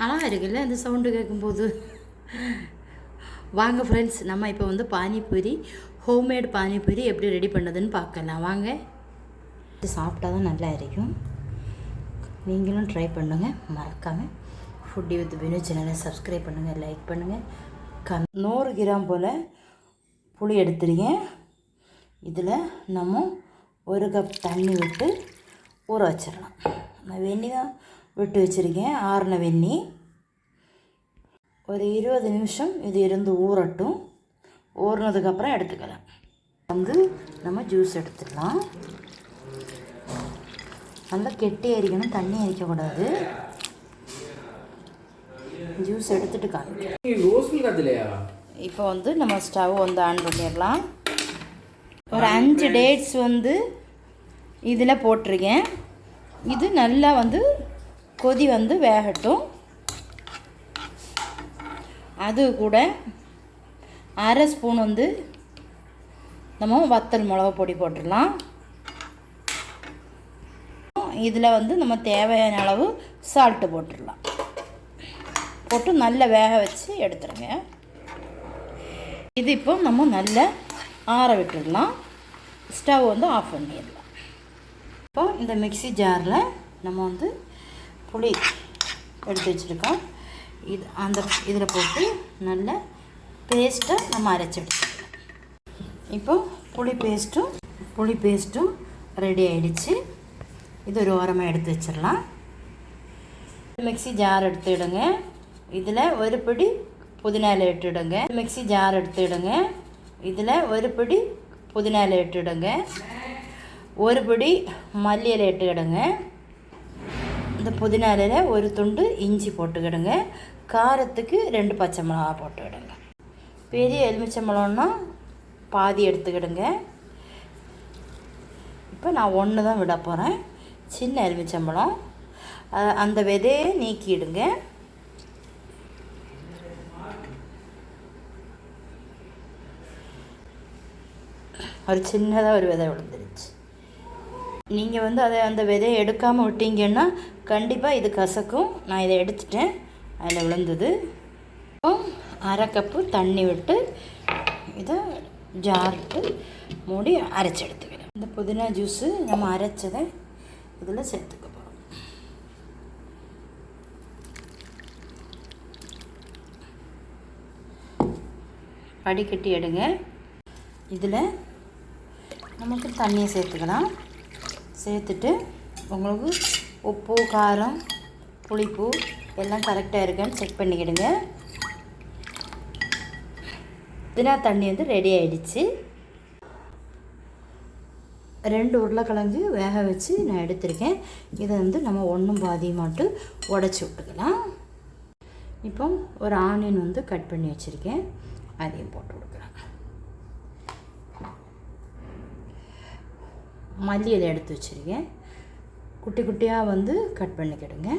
அழகாக இருக்குல்ல இந்த சவுண்டு கேட்கும்போது. வாங்க ஃப்ரெண்ட்ஸ், நம்ம இப்போ வந்து பானிபூரி, ஹோம்மேட் பானிபூரி எப்படி ரெடி பண்ணதுன்னு பார்க்கலாம். வாங்க. சாப்பிட்டா தான் நல்லா இருக்கும். நீங்களும் ட்ரை பண்ணுங்கள். மறக்காமல் ஃபுட்டி வித் பினு சேனலை சப்ஸ்கிரைப் பண்ணுங்கள், லைக் பண்ணுங்கள். 100 கிராம் போல் புளி எடுத்துருக்கேன். இதில் நம்ம 1 கப் தண்ணி விட்டு ஊற வச்சிடலாம். நான் வெந்நி தான் விட்டு வச்சுருக்கேன், ஆறின வெந்நி. ஒரு 20 நிமிஷம் இது இருந்து ஊறட்டும். ஊறினதுக்கப்புறம் எடுத்துக்கலாம். வந்து நம்ம ஜூஸ் எடுத்துடலாம். நல்லா கெட்டியாக அரிக்கணும், தண்ணி அரிக்கக்கூடாது. ஜூஸ் எடுத்துகிட்டு காமிக்கிறேன். இப்போ வந்து நம்ம ஸ்டவ் வந்து ஆன் பண்ணிடலாம். ஒரு 5 டேட்ஸ் வந்து இதில் போட்டிருக்கேன். இது நல்லா வந்து கொதி வந்து வேகட்டும். அது கூட 1/2 ஸ்பூன் வந்து நம்ம வத்தல் மிளகு பொடி போட்டுடலாம். இதில் வந்து நம்ம தேவையான அளவு சால்ட்டு போட்டுடலாம். போட்டு நல்லா வேக வச்சு எடுத்துருங்க. இது இப்போ நம்ம நல்லா ஆற விட்டுடலாம். ஸ்டவ் வந்து ஆஃப் பண்ணிடலாம். இப்போ இந்த மிக்ஸி ஜாரில் நம்ம வந்து புளி எடுத்து வச்சுருக்கோம். இதில் போட்டு நல்ல பேஸ்ட்டை நம்ம அரைச்சி எடுத்துக்கலாம். இப்போ புளி பேஸ்ட்டும் ரெடி ஆகிடுச்சு. இது ஒரு ஓரமாக எடுத்து வச்சிடலாம். மிக்ஸி ஜார் எடுத்துவிடுங்க. இதில் ஒரு பிடி புதினா இலை இட்டுடுங்க. மிக்ஸி ஜார் எடுத்துவிடுங்க. இதில் ஒரு பிடி புதினா இலை இட்டுடுங்க. ஒரு பிடி மல்லி இலை இட்டுக்கிடுங்க. இந்த புதினா இலையில் ஒரு துண்டு இஞ்சி போட்டுக்கிடுங்க. காரத்துக்கு 2 பச்சை மிளகா போட்டுக்கிடுங்க. பெரிய எலுமிச்சம்பழம்னா பாதி எடுத்துக்கிடுங்க. இப்போ நான் 1 தான் விட போகிறேன். சின்ன எலுமிச்சம்பழம், அந்த விதையை நீக்கிடுங்க. ஒரு சின்னதாக ஒரு விதை விழுந்துருச்சு. நீங்கள் வந்து அந்த விதையை எடுக்காமல் விட்டீங்கன்னா கண்டிப்பாக இது கசக்கும். நான் இதை எடுத்துட்டேன், அதில் விழுந்தது. இப்போ 1/2 கப்பு தண்ணி விட்டு இதை ஜாருக்கு மூடி அரைச்சி எடுத்துக்கிறேன். இந்த புதினா ஜூஸு நம்ம அரைச்சதை இதில் சேர்த்துக்க போகிறோம். வடிகட்டி எடுங்க. இதில் நமக்கு தண்ணியை சேர்த்துக்கலாம். சேர்த்துட்டு உங்களுக்கு உப்பு, காரம், புளிப்பு எல்லாம் கரெக்டாக இருக்கான்னு செக் பண்ணிக்கிடுங்க. புதினா தண்ணி வந்து ரெடி ஆகிடுச்சு. 2 உருளைக்கிழங்கு வேக வச்சு நான் எடுத்திருக்கேன். இதை வந்து நம்ம 1 பாதி மட்டும் உடச்சி விட்டுக்கலாம். இப்போ ஒரு ஆனியன் வந்து கட் பண்ணி வச்சுருக்கேன், அதையும் போட்டு கொடுக்குறேன். மல்லி இலை எடுத்து வச்சுருக்கேன், குட்டி குட்டியாக வந்து கட் பண்ணிக்கிடுங்க.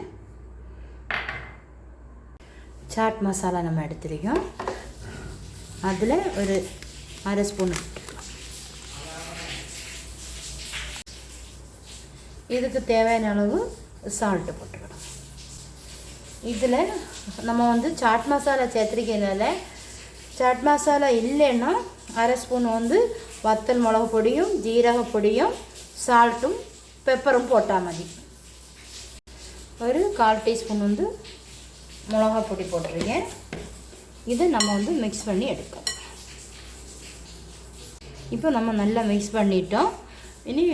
சாட் மசாலா நம்ம எடுத்துருக்கோம், அதில் ஒரு 1/2 ஸ்பூன். இதுக்கு தேவையான அளவு சால்ட்டு போட்டுக்கிடும். இதில் நம்ம வந்து சாட் மசாலா சேர்த்துருக்கனால, சாட் மசாலா இல்லைன்னா 1/2 ஸ்பூன் வந்து வத்தல் மிளகு பொடியும், ஜீரக பொடியும், சால்ட்டும், பெப்பரும் போட்டால் மதி. ஒரு 1/4 டீஸ்பூன் வந்து மிளகா பொடி போட்டுருக்கேன். இதை நம்ம வந்து மிக்ஸ் பண்ணி எடுக்கணும். இப்போ நம்ம நல்லா மிக்ஸ் பண்ணிட்டோம். இனி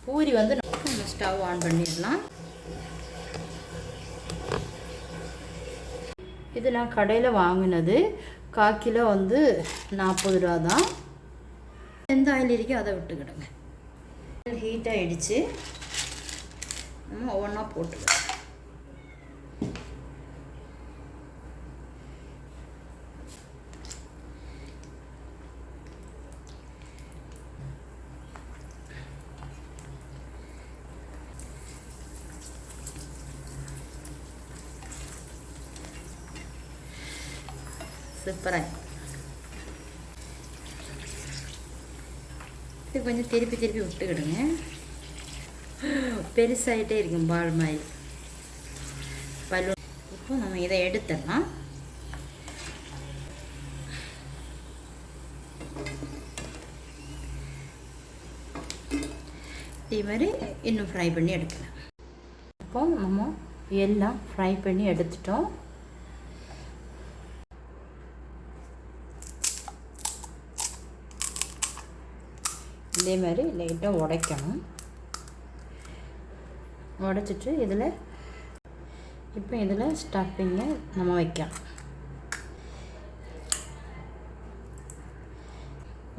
பூரி வந்து நம்ம ஸ்டவ் ஆன் பண்ணிடலாம். இது நான் கடையில் வாங்கினது, 1/4 கிலோ வந்து 40 ரூபா தான். எந்த ஆயில் இருக்கோ அதை விட்டுக்கிடுங்க. ஹீட் ஆகிடுச்சு, நம்ம ஒவ்வொன்றா போட்டுக்கலாம். சூப்பராக இது கொஞ்சம் திருப்பி விட்டுக்கிடுங்க. பெருசாகிட்டே இருக்கும் பால் மாதிரி பலூன். இப்போ இப்போ நம்ம இதை எடுத்துடலாம். இதே மாதிரி இன்னும் ஃப்ரை பண்ணி எடுக்கலாம். இப்போ நம்ம எல்லாம் ஃப்ரை பண்ணி எடுத்துட்டோம். இதே மாதிரி லைட்டாக உடைக்கணும். உடைச்சிட்டு இதில் ஸ்டஃபிங்கை நம்ம வைக்கலாம்.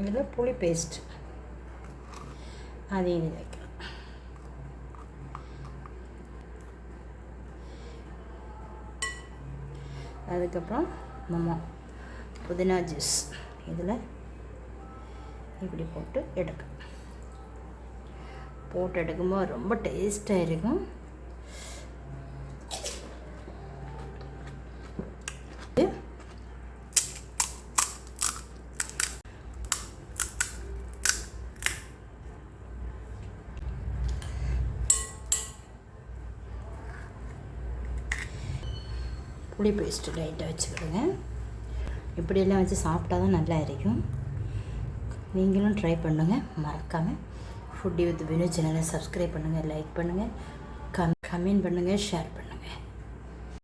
இதில் புளி பேஸ்ட் அதையும் இது வைக்கலாம். அதுக்கப்புறம் நம்ம புதினா ஜூஸ் இதில் இப்படி போட்டு எடுக்கும்போது ரொம்ப டேஸ்ட்டாக இருக்கும். புளி பேஸ்ட்டு லைட்டாக வச்சுக்கிடுங்க. இப்படியெல்லாம் வச்சு சாப்பிட்டா தான் நல்லா இருக்கும். நீங்களும் ட்ரை பண்ணுங்கள். மறக்காமல் ஃபுட்டி வித் பினு சேனலை சப்ஸ்கிரைப் பண்ணுங்கள், லைக் பண்ணுங்கள், கமெண்ட் பண்ணுங்கள், ஷேர் பண்ணுங்கள்.